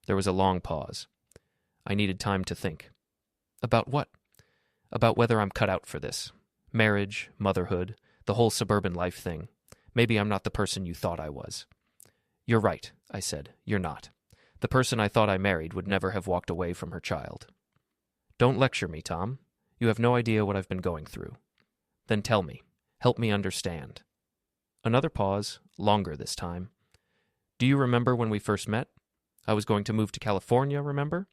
There was a long pause. I needed time to think. About what? About whether I'm cut out for this. Marriage, motherhood, the whole suburban life thing. Maybe I'm not the person you thought I was. You're right, I said. You're not. The person I thought I married would never have walked away from her child. Don't lecture me, Tom. You have no idea what I've been going through. Then tell me. Help me understand. Another pause, longer this time. Do you remember when we first met? I was going to move to California, remember?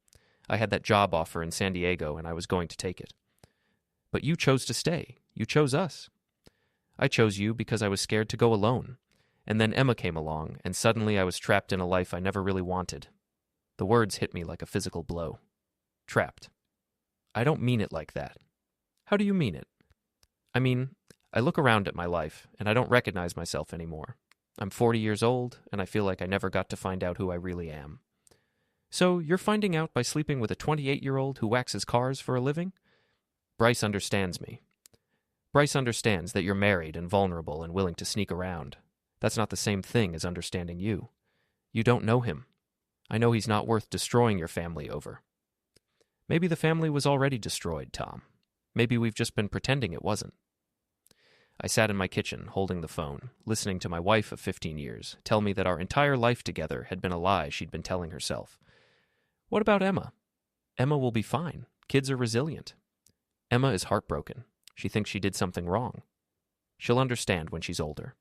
I had that job offer in San Diego, and I was going to take it. But you chose to stay. You chose us. I chose you because I was scared to go alone. And then Emma came along, and suddenly I was trapped in a life I never really wanted. The words hit me like a physical blow. Trapped. I don't mean it like that. How do you mean it? I mean, I look around at my life, and I don't recognize myself anymore. I'm 40 years old, and I feel like I never got to find out who I really am. So, you're finding out by sleeping with a 28-year-old who waxes cars for a living? Bryce understands me. Bryce understands that you're married and vulnerable and willing to sneak around. That's not the same thing as understanding you. You don't know him. I know he's not worth destroying your family over. Maybe the family was already destroyed, Tom. Maybe we've just been pretending it wasn't. I sat in my kitchen, holding the phone, listening to my wife of 15 years tell me that our entire life together had been a lie she'd been telling herself. What about Emma? Emma will be fine. Kids are resilient. Emma is heartbroken. She thinks she did something wrong. She'll understand when she's older.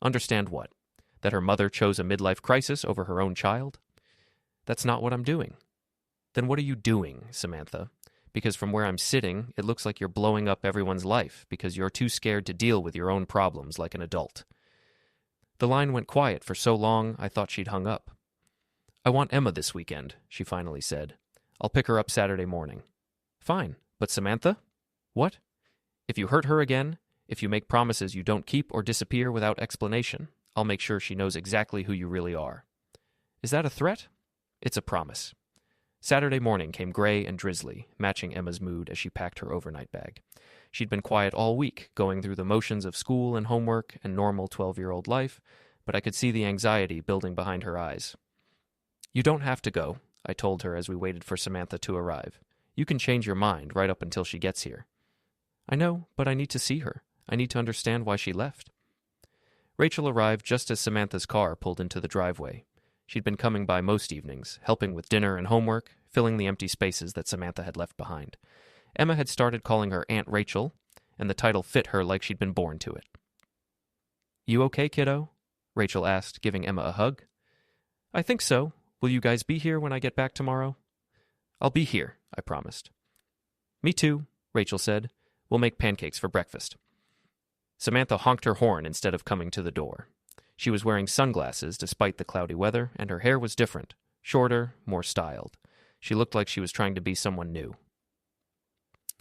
Understand what? That her mother chose a midlife crisis over her own child? That's not what I'm doing. Then what are you doing, Samantha? Because from where I'm sitting, it looks like you're blowing up everyone's life because you're too scared to deal with your own problems like an adult. The line went quiet for so long I thought she'd hung up. I want Emma this weekend, she finally said. I'll pick her up Saturday morning. Fine, but Samantha? What? If you hurt her again, if you make promises you don't keep or disappear without explanation, I'll make sure she knows exactly who you really are. Is that a threat? It's a promise. Saturday morning came gray and drizzly, matching Emma's mood as she packed her overnight bag. She'd been quiet all week, going through the motions of school and homework and normal 12-year-old life, but I could see the anxiety building behind her eyes. You don't have to go, I told her as we waited for Samantha to arrive. You can change your mind right up until she gets here. I know, but I need to see her. I need to understand why she left. Rachel arrived just as Samantha's car pulled into the driveway. She'd been coming by most evenings, helping with dinner and homework, filling the empty spaces that Samantha had left behind. Emma had started calling her Aunt Rachel, and the title fit her like she'd been born to it. You okay, kiddo? Rachel asked, giving Emma a hug. I think so. Will you guys be here when I get back tomorrow? I'll be here, I promised. Me too, Rachel said. We'll make pancakes for breakfast. Samantha honked her horn instead of coming to the door. She was wearing sunglasses despite the cloudy weather, and her hair was different, shorter, more styled. She looked like she was trying to be someone new.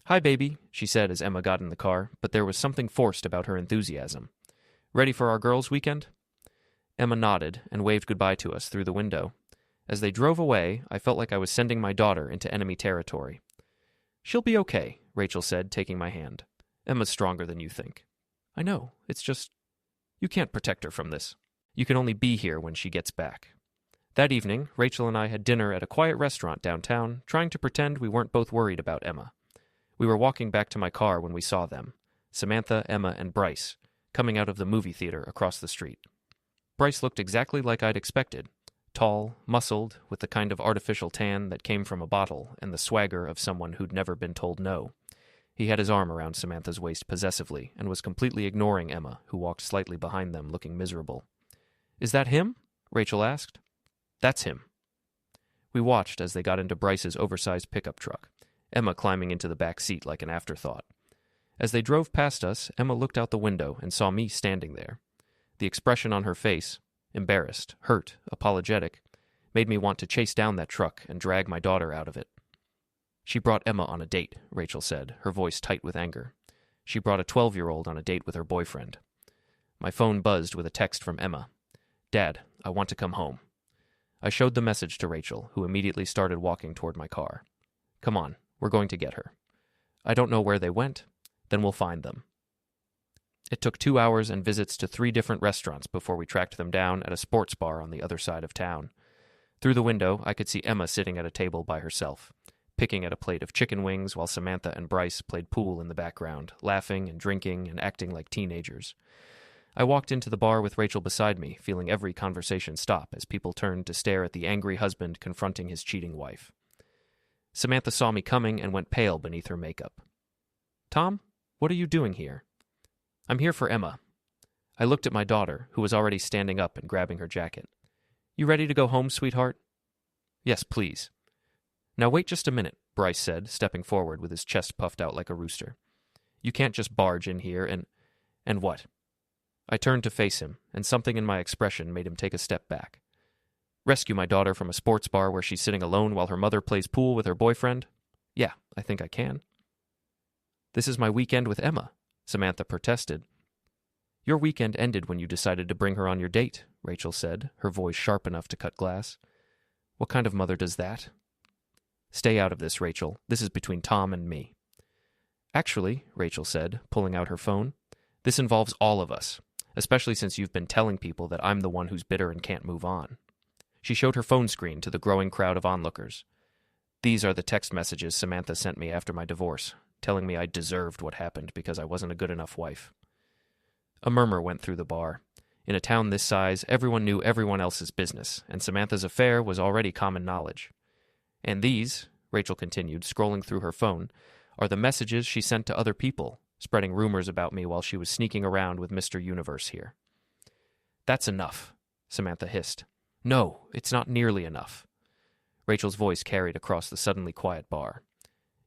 "Hi, baby," she said as Emma got in the car, but there was something forced about her enthusiasm. "Ready for our girls' weekend?" Emma nodded and waved goodbye to us through the window. As they drove away, I felt like I was sending my daughter into enemy territory. "She'll be okay," Rachel said, taking my hand. "Emma's stronger than you think." "I know. It's just... you can't protect her from this. You can only be here when she gets back." That evening, Rachel and I had dinner at a quiet restaurant downtown, trying to pretend we weren't both worried about Emma. We were walking back to my car when we saw them, Samantha, Emma, and Bryce, coming out of the movie theater across the street. Bryce looked exactly like I'd expected, tall, muscled, with the kind of artificial tan that came from a bottle and the swagger of someone who'd never been told no. He had his arm around Samantha's waist possessively and was completely ignoring Emma, who walked slightly behind them looking miserable. "Is that him?" Rachel asked. "That's him." We watched as they got into Bryce's oversized pickup truck, Emma climbing into the back seat like an afterthought. As they drove past us, Emma looked out the window and saw me standing there. The expression on her face, embarrassed, hurt, apologetic, made me want to chase down that truck and drag my daughter out of it. "She brought Emma on a date," Rachel said, her voice tight with anger. "She brought a 12-year-old on a date with her boyfriend." My phone buzzed with a text from Emma. "Dad, I want to come home." I showed the message to Rachel, who immediately started walking toward my car. "Come on, we're going to get her." "I don't know where they went." "Then we'll find them." It took 2 hours and visits to 3 different restaurants before we tracked them down at a sports bar on the other side of town. Through the window, I could see Emma sitting at a table by herself, picking at a plate of chicken wings while Samantha and Bryce played pool in the background, laughing and drinking and acting like teenagers. I walked into the bar with Rachel beside me, feeling every conversation stop as people turned to stare at the angry husband confronting his cheating wife. Samantha saw me coming and went pale beneath her makeup. "Tom, what are you doing here?" "I'm here for Emma." I looked at my daughter, who was already standing up and grabbing her jacket. "You ready to go home, sweetheart?" "Yes, please." "Now wait just a minute," Bryce said, stepping forward with his chest puffed out like a rooster. "You can't just barge in here and..." "And what?" I turned to face him, and something in my expression made him take a step back. "Rescue my daughter from a sports bar where she's sitting alone while her mother plays pool with her boyfriend? Yeah, I think I can." "This is my weekend with Emma," Samantha protested. "Your weekend ended when you decided to bring her on your date," Rachel said, her voice sharp enough to cut glass. "What kind of mother does that?" "Stay out of this, Rachel. This is between Tom and me." "Actually," Rachel said, pulling out her phone, "this involves all of us, especially since you've been telling people that I'm the one who's bitter and can't move on." She showed her phone screen to the growing crowd of onlookers. "These are the text messages Samantha sent me after my divorce, telling me I deserved what happened because I wasn't a good enough wife." A murmur went through the bar. In a town this size, everyone knew everyone else's business, and Samantha's affair was already common knowledge. "And these," Rachel continued, scrolling through her phone, "are the messages she sent to other people, spreading rumors about me while she was sneaking around with Mr. Universe here." "That's enough," Samantha hissed. "No, it's not nearly enough." Rachel's voice carried across the suddenly quiet bar.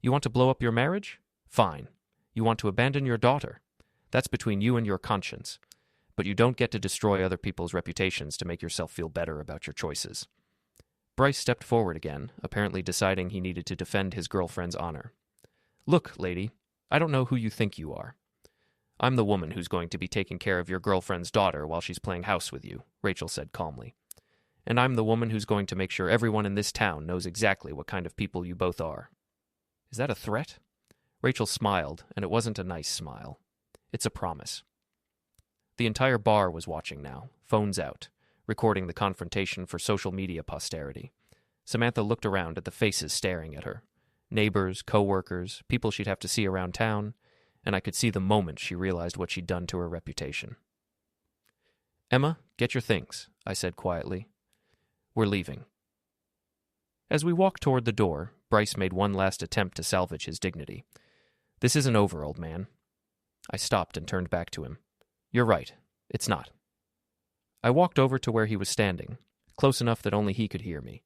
"You want to blow up your marriage? Fine. You want to abandon your daughter? That's between you and your conscience. But you don't get to destroy other people's reputations to make yourself feel better about your choices." Bryce stepped forward again, apparently deciding he needed to defend his girlfriend's honor. "Look, lady, I don't know who you think you are. I'm the woman who's going to be taking care of your girlfriend's daughter while she's playing house with you," Rachel said calmly. "And I'm the woman who's going to make sure everyone in this town knows exactly what kind of people you both are." "Is that a threat?" Rachel smiled, and it wasn't a nice smile. "It's a promise." The entire bar was watching now, phones out, recording the confrontation for social media posterity. Samantha looked around at the faces staring at her. Neighbors, co-workers, people she'd have to see around town, and I could see the moment she realized what she'd done to her reputation. "Emma, get your things," I said quietly. "We're leaving." As we walked toward the door, Bryce made one last attempt to salvage his dignity. "This isn't over, old man." I stopped and turned back to him. "You're right. It's not." I walked over to where he was standing, close enough that only he could hear me.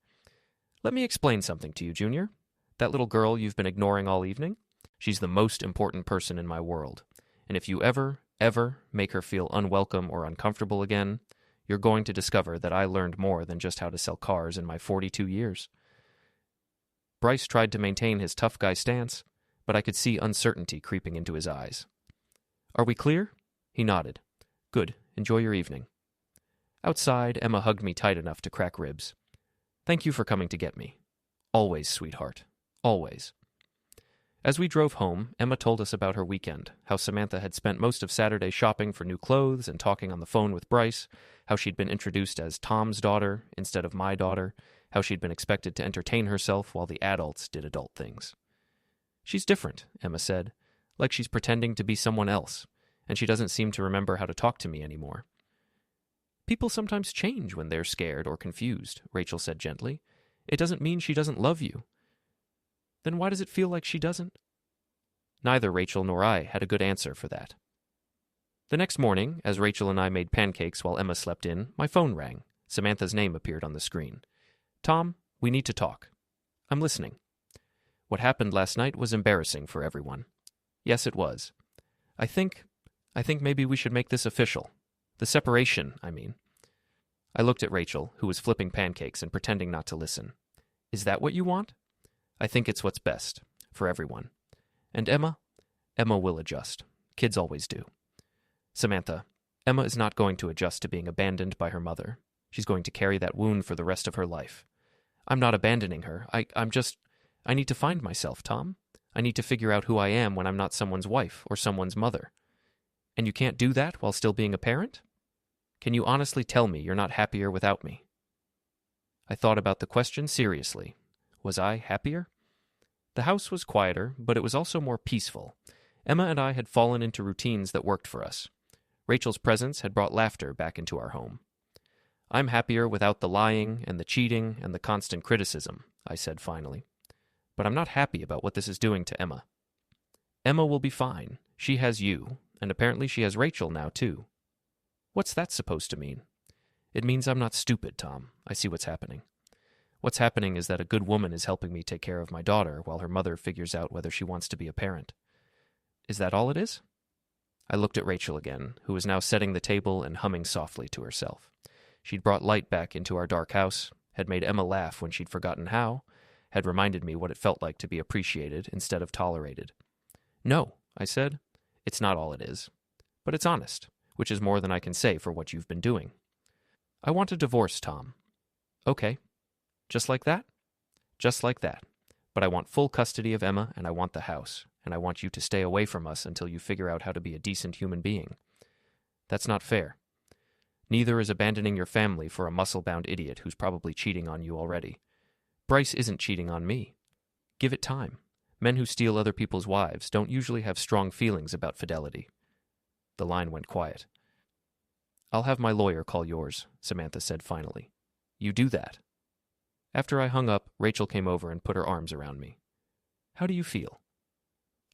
"Let me explain something to you, Junior. That little girl you've been ignoring all evening? She's the most important person in my world. And if you ever make her feel unwelcome or uncomfortable again, You're going to discover that I learned more than just how to sell cars in my 42 years. Bryce tried to maintain his tough guy stance, but I could see uncertainty creeping into his eyes. Are we clear? He nodded. Good. Enjoy your evening. Outside, Emma hugged me tight enough to crack ribs. Thank you for coming to get me. Always, sweetheart. Always. As we drove home, Emma told us about her weekend, how Samantha had spent most of Saturday shopping for new clothes and talking on the phone with Bryce, how she'd been introduced as Tom's daughter instead of my daughter, how she'd been expected to entertain herself while the adults did adult things. She's different, Emma said, like she's pretending to be someone else, and she doesn't seem to remember how to talk to me anymore. People sometimes change when they're scared or confused, Rachel said gently. It doesn't mean she doesn't love you. Then why does it feel like she doesn't? Neither Rachel nor I had a good answer for that. The next morning, as Rachel and I made pancakes while Emma slept in, my phone rang. Samantha's name appeared on the screen. Tom, we need to talk. I'm listening. What happened last night was embarrassing for everyone. Yes, it was. I think maybe we should make this official. The separation, I mean. I looked at Rachel, who was flipping pancakes and pretending not to listen. Is that what you want? I think it's what's best, for everyone. And Emma will adjust. Kids always do. Samantha, Emma is not going to adjust to being abandoned by her mother. She's going to carry that wound for the rest of her life. I'm not abandoning her. I need to find myself, Tom. I need to figure out who I am when I'm not someone's wife or someone's mother. And you can't do that while still being a parent? Can you honestly tell me you're not happier without me? I thought about the question seriously. Was I happier? The house was quieter, but it was also more peaceful. Emma and I had fallen into routines that worked for us. Rachel's presence had brought laughter back into our home. I'm happier without the lying and the cheating and the constant criticism, I said finally. But I'm not happy about what this is doing to Emma. Emma will be fine. She has you, and apparently she has Rachel now too. What's that supposed to mean? It means I'm not stupid, Tom. I see what's happening. What's happening is that a good woman is helping me take care of my daughter while her mother figures out whether she wants to be a parent. Is that all it is? I looked at Rachel again, who was now setting the table and humming softly to herself. She'd brought light back into our dark house, had made Emma laugh when she'd forgotten how, had reminded me what it felt like to be appreciated instead of tolerated. No, I said, it's not all it is. But it's honest, which is more than I can say for what you've been doing. I want a divorce, Tom. Okay. Just like that? Just like that. But I want full custody of Emma, and I want the house, and I want you to stay away from us until you figure out how to be a decent human being. That's not fair. Neither is abandoning your family for a muscle-bound idiot who's probably cheating on you already. Bryce isn't cheating on me. Give it time. Men who steal other people's wives don't usually have strong feelings about fidelity. The line went quiet. I'll have my lawyer call yours, Samantha said finally. You do that. After I hung up, Rachel came over and put her arms around me. How do you feel?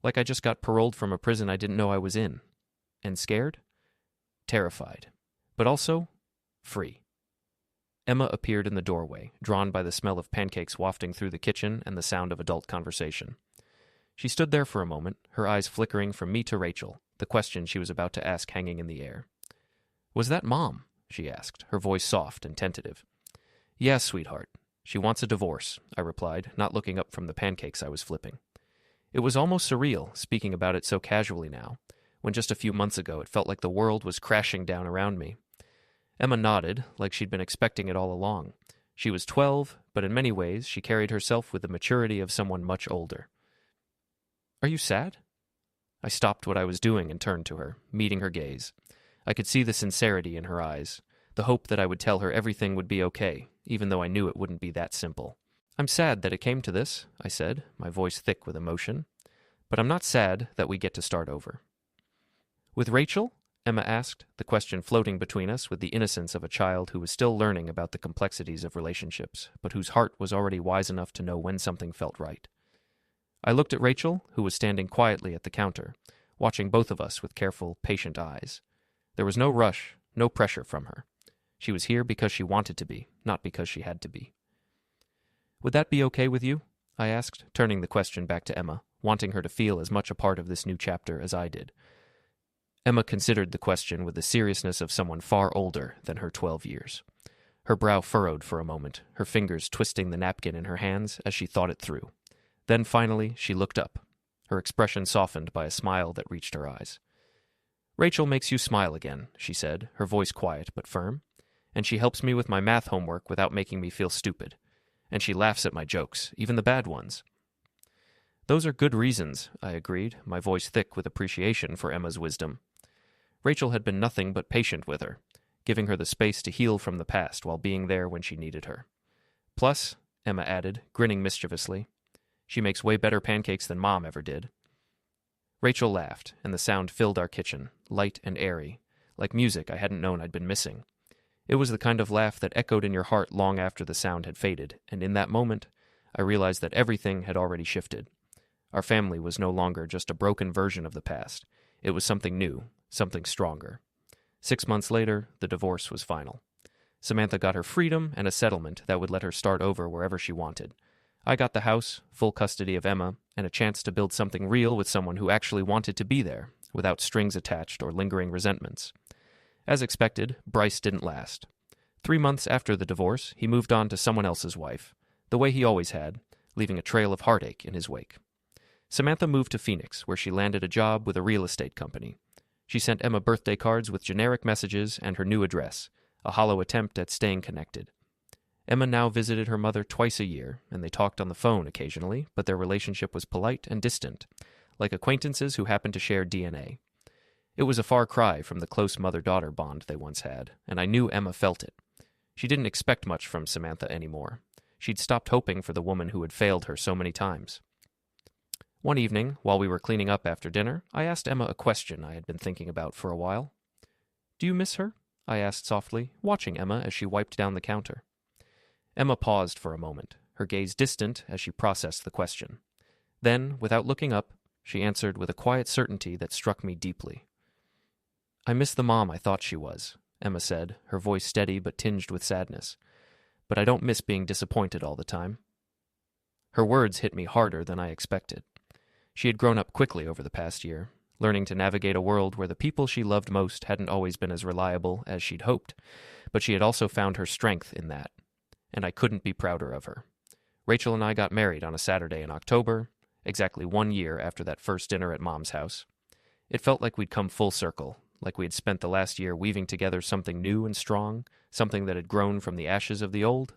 Like I just got paroled from a prison I didn't know I was in. And scared? Terrified. But also, free. Emma appeared in the doorway, drawn by the smell of pancakes wafting through the kitchen and the sound of adult conversation. She stood there for a moment, her eyes flickering from me to Rachel, the question she was about to ask hanging in the air. Was that Mom? She asked, her voice soft and tentative. Yes, sweetheart. She wants a divorce, I replied, not looking up from the pancakes I was flipping. It was almost surreal, speaking about it so casually now, when just a few months ago it felt like the world was crashing down around me. Emma nodded, like she'd been expecting it all along. She was 12, but in many ways she carried herself with the maturity of someone much older. Are you sad? I stopped what I was doing and turned to her, meeting her gaze. I could see the sincerity in her eyes, the hope that I would tell her everything would be okay, even though I knew it wouldn't be that simple. I'm sad that it came to this, I said, my voice thick with emotion. But I'm not sad that we get to start over. With Rachel? Emma asked, the question floating between us with the innocence of a child who was still learning about the complexities of relationships, but whose heart was already wise enough to know when something felt right. I looked at Rachel, who was standing quietly at the counter, watching both of us with careful, patient eyes. There was no rush, no pressure from her. She was here because she wanted to be, not because she had to be. Would that be okay with you? I asked, turning the question back to Emma, wanting her to feel as much a part of this new chapter as I did. Emma considered the question with the seriousness of someone far older than her 12 years. Her brow furrowed for a moment, her fingers twisting the napkin in her hands as she thought it through. Then finally she looked up, her expression softened by a smile that reached her eyes. "Rachel makes you smile again," she said, her voice quiet but firm. "And she helps me with my math homework without making me feel stupid. And she laughs at my jokes, even the bad ones." "Those are good reasons," I agreed, my voice thick with appreciation for Emma's wisdom. Rachel had been nothing but patient with her, giving her the space to heal from the past while being there when she needed her. "Plus," Emma added, grinning mischievously, "she makes way better pancakes than Mom ever did." Rachel laughed, and the sound filled our kitchen, light and airy, like music I hadn't known I'd been missing. It was the kind of laugh that echoed in your heart long after the sound had faded, and in that moment, I realized that everything had already shifted. Our family was no longer just a broken version of the past. It was something new, something stronger. 6 months later, the divorce was final. Samantha got her freedom and a settlement that would let her start over wherever she wanted. I got the house, full custody of Emma, and a chance to build something real with someone who actually wanted to be there, without strings attached or lingering resentments. As expected, Bryce didn't last. 3 months after the divorce, he moved on to someone else's wife, the way he always had, leaving a trail of heartache in his wake. Samantha moved to Phoenix, where she landed a job with a real estate company. She sent Emma birthday cards with generic messages and her new address, a hollow attempt at staying connected. Emma now visited her mother twice a year, and they talked on the phone occasionally, but their relationship was polite and distant, like acquaintances who happened to share DNA. It was a far cry from the close mother-daughter bond they once had, and I knew Emma felt it. She didn't expect much from Samantha anymore. She'd stopped hoping for the woman who had failed her so many times. One evening, while we were cleaning up after dinner, I asked Emma a question I had been thinking about for a while. "Do you miss her?" I asked softly, watching Emma as she wiped down the counter. Emma paused for a moment, her gaze distant as she processed the question. Then, without looking up, she answered with a quiet certainty that struck me deeply. "I miss the mom I thought she was," Emma said, her voice steady but tinged with sadness. "But I don't miss being disappointed all the time." Her words hit me harder than I expected. She had grown up quickly over the past year, learning to navigate a world where the people she loved most hadn't always been as reliable as she'd hoped, but she had also found her strength in that, and I couldn't be prouder of her. Rachel and I got married on a Saturday in October, exactly 1 year after that first dinner at Mom's house. It felt like we'd come full circle, like we had spent the last year weaving together something new and strong, something that had grown from the ashes of the old.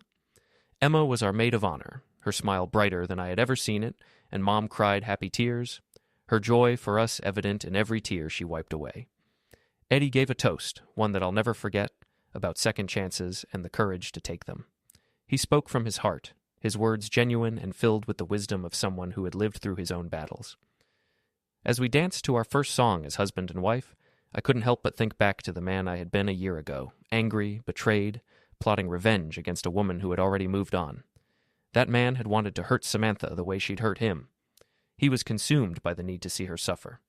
Emma was our maid of honor, her smile brighter than I had ever seen it, and Mom cried happy tears, her joy for us evident in every tear she wiped away. Eddie gave a toast, one that I'll never forget, about second chances and the courage to take them. He spoke from his heart, his words genuine and filled with the wisdom of someone who had lived through his own battles. As we danced to our first song as husband and wife, I couldn't help but think back to the man I had been a year ago, angry, betrayed, plotting revenge against a woman who had already moved on. That man had wanted to hurt Samantha the way she'd hurt him. He was consumed by the need to see her suffer.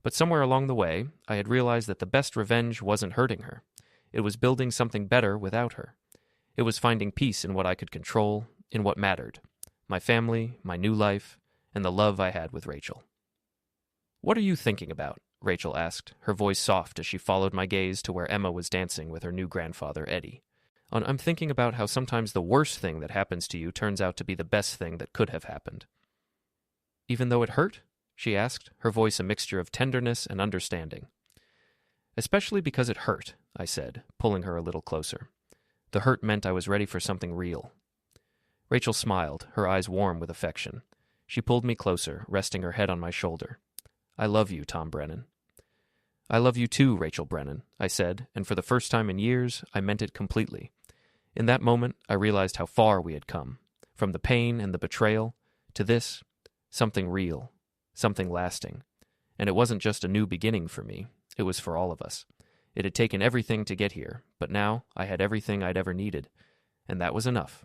But somewhere along the way, I had realized that the best revenge wasn't hurting her. It was building something better without her. It was finding peace in what I could control, in what mattered. My family, my new life, and the love I had with Rachel. "What are you thinking about?" Rachel asked, her voice soft as she followed my gaze to where Emma was dancing with her new grandfather, Eddie. "I'm thinking about how sometimes the worst thing that happens to you turns out to be the best thing that could have happened." "Even though it hurt?" she asked, her voice a mixture of tenderness and understanding. "Especially because it hurt," I said, pulling her a little closer. The hurt meant I was ready for something real. Rachel smiled, her eyes warm with affection. She pulled me closer, resting her head on my shoulder. "I love you, Tom Brennan." "I love you too, Rachel Brennan," I said, and for the first time in years, I meant it completely. In that moment, I realized how far we had come, from the pain and the betrayal, to this, something real, something lasting. And it wasn't just a new beginning for me, it was for all of us. It had taken everything to get here, but now I had everything I'd ever needed, and that was enough.